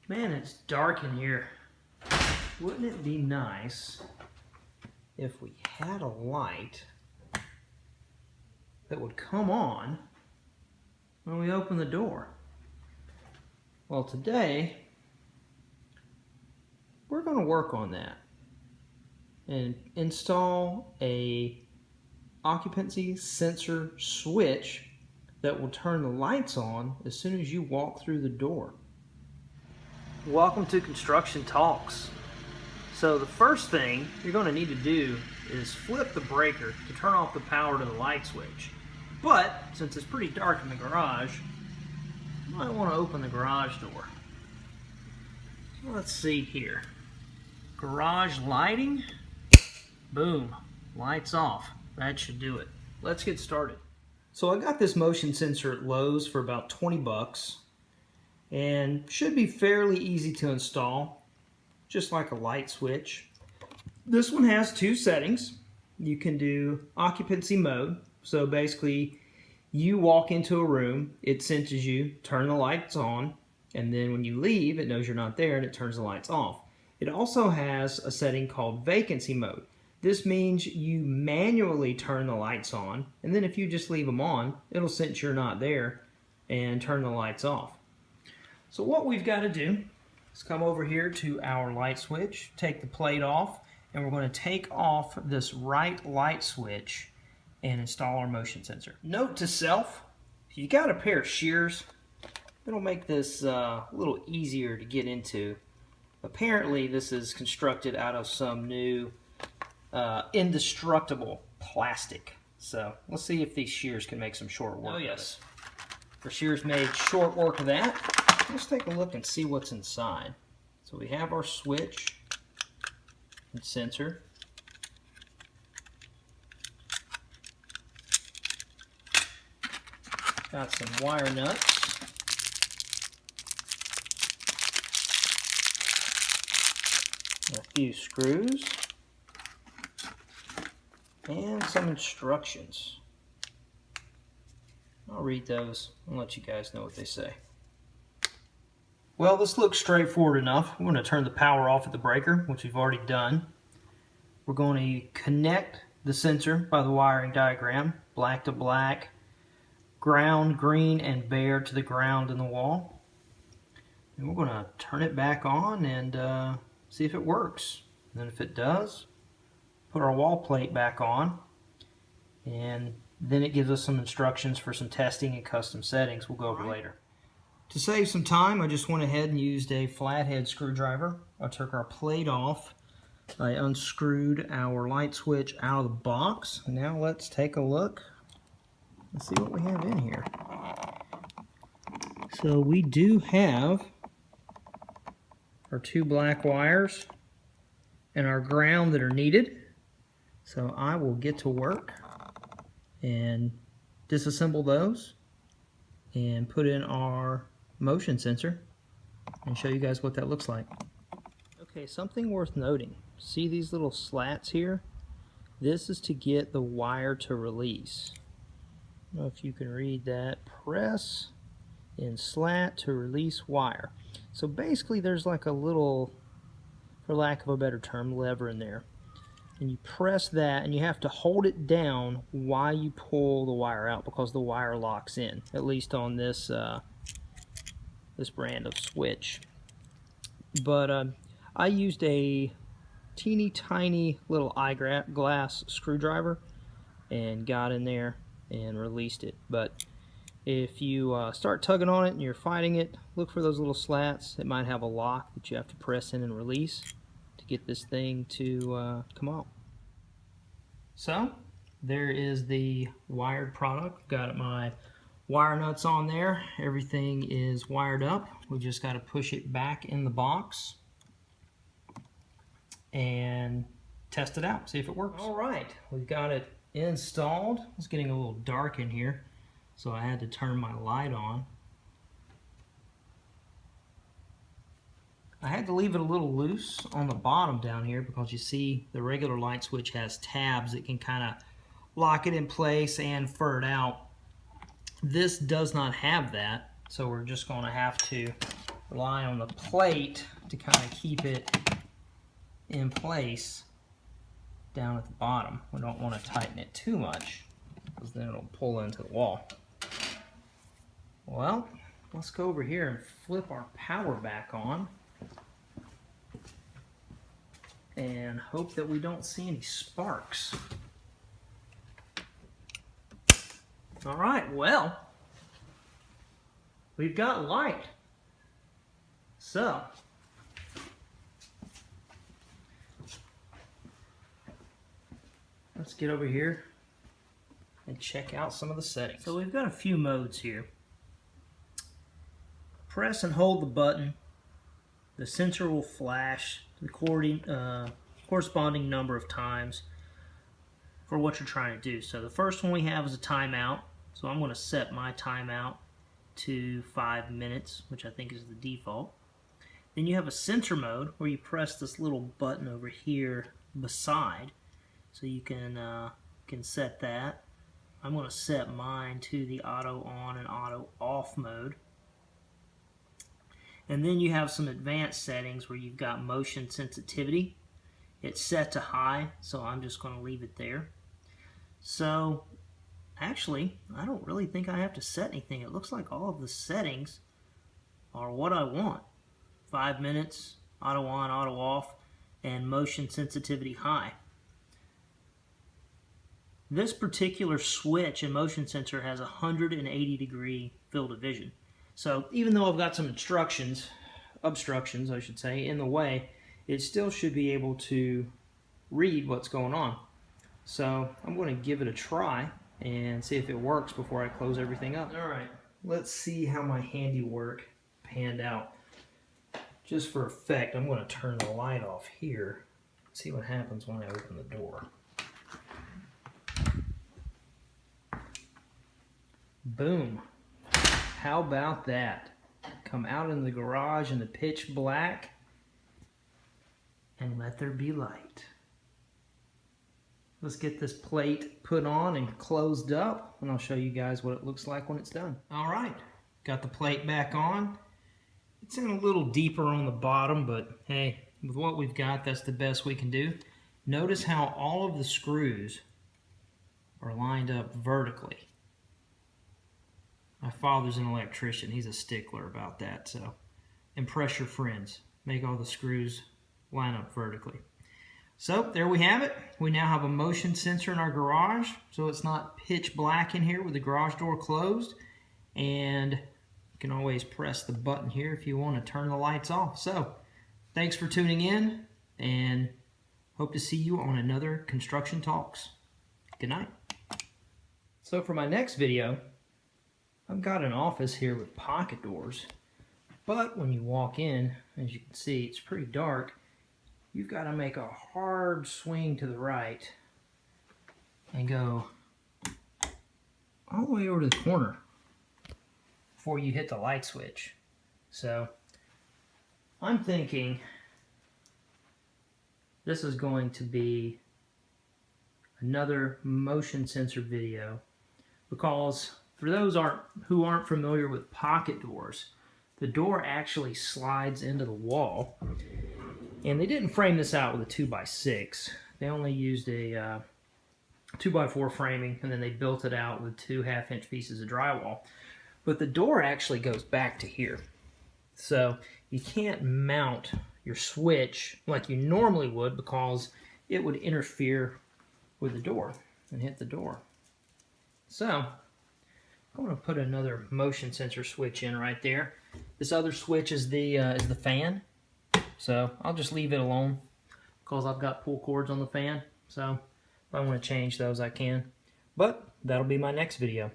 Man, it's dark in here. Wouldn't it be nice if we had a light that would come on when we open the door? Well, today we're going to work on that and install a occupancy sensor switch that will turn the lights on as soon as you walk through the door. Welcome to Construction Talks. So the first thing you're going to need to do is flip the breaker to turn off the power to the light switch. But since it's pretty dark in the garage, you might want to open the garage door. Let's see here. Garage lighting. Boom. Lights off. That should do it. Let's get started. So I got this motion sensor at Lowe's for about 20 bucks. And should be fairly easy to install, just like a light switch. This one has two settings. You can do occupancy mode, so basically you walk into a room, it senses you, turn the lights on, and then when you leave it knows you're not there and it turns the lights off. It also has a setting called vacancy mode. This means you manually turn the lights on, and then if you just leave them on, it'll sense you're not there and turn the lights off. So what we've got to do is come over here to our light switch, take the plate off, and we're going to take off this right light switch and install our motion sensor. Note to self, if you got a pair of shears, it'll make this a little easier to get into. Apparently this is constructed out of some new indestructible plastic. So let's see if these shears can make some short work. Oh yes, the shears made short work of that. Let's take a look and see what's inside. So we have our switch and sensor. Got some wire nuts. A few screws. And some instructions. I'll read those and let you guys know what they say. Well, this looks straightforward enough. We're going to turn the power off at the breaker, which we've already done. We're going to connect the sensor by the wiring diagram, black to black, ground, green, and bare to the ground in the wall. And we're going to turn it back on and see if it works. And then if it does, put our wall plate back on, and then it gives us some instructions for some testing and custom settings we'll go over later. To save some time, I just went ahead and used a flathead screwdriver. I took our plate off. I unscrewed our light switch out of the box. Now let's take a look and see what we have in here. So we do have our two black wires and our ground that are needed. So I will get to work and disassemble those and put in our motion sensor and show you guys what that looks like. Okay, something worth noting. See these little slats here? This is to get the wire to release. I don't know if you can read that. Press in slat to release wire. So basically there's like a little, for lack of a better term, lever in there. And you press that and you have to hold it down while you pull the wire out because the wire locks in, at least on this this brand of switch. But I used a teeny tiny little eyeglass screwdriver and got in there and released it. But if you start tugging on it and you're fighting it, look for those little slats. It might have a lock that you have to press in and release to get this thing to come out. So there is the wired product. Got my wire nuts on there. Everything is wired up. We just got to push it back in the box and test it out, see if it works. All right, we've got it installed. It's getting a little dark in here, so I had to turn my light on. I had to leave it a little loose on the bottom down here because you see the regular light switch has tabs that can kind of lock it in place and fur it out. This does not have that, so we're just going to have to rely on the plate to kind of keep it in place down at the bottom. We don't want to tighten it too much because then it'll pull into the wall. Well, let's go over here and flip our power back on and hope that we don't see any sparks. All right, well, we've got light. So, let's get over here and check out some of the settings. So we've got a few modes here. Press and hold the button. The sensor will flash the corresponding number of times for what you're trying to do. So the first one we have is a timeout. So I'm going to set my timeout to 5 minutes, which I think is the default. Then you have a sensor mode where you press this little button over here beside, so you can set that. I'm going to set mine to the auto on and auto off mode. And then you have some advanced settings where you've got motion sensitivity. It's set to high, so I'm just going to leave it there. So actually, I don't really think I have to set anything. It looks like all of the settings are what I want. 5 minutes, auto on, auto off, and motion sensitivity high. This particular switch and motion sensor has a 180-degree field of vision. So even though I've got some obstructions, I should say, in the way, it still should be able to read what's going on. So I'm going to give it a try and see if it works before I close everything up. All right, let's see how my handiwork panned out. Just for effect, I'm going to turn the light off here. See what happens when I open the door. Boom. How about that? Come out in the garage in the pitch black and let there be light. Let's get this plate put on and closed up, and I'll show you guys what it looks like when it's done. All right, got the plate back on. It's in a little deeper on the bottom, but hey, with what we've got, that's the best we can do. Notice how all of the screws are lined up vertically. My father's an electrician. He's a stickler about that, so impress your friends. Make all the screws line up vertically. So there we have it. We now have a motion sensor in our garage, so it's not pitch black in here with the garage door closed. And you can always press the button here if you want to turn the lights off. So thanks for tuning in, and hope to see you on another Construction Talks. Good night. So for my next video, I've got an office here with pocket doors, but when you walk in, as you can see, it's pretty dark. You've got to make a hard swing to the right and go all the way over to the corner before you hit the light switch. So I'm thinking this is going to be another motion sensor video, because for those who aren't familiar with pocket doors, the door actually slides into the wall. And they didn't frame this out with a 2x6. They only used a 2x4 framing, and then they built it out with 2 half-inch pieces of drywall. But the door actually goes back to here. So you can't mount your switch like you normally would, because it would interfere with the door and hit the door. So I'm going to put another motion sensor switch in right there. This other switch is the fan. So I'll just leave it alone because I've got pull cords on the fan. So if I want to change those, I can. But that'll be my next video.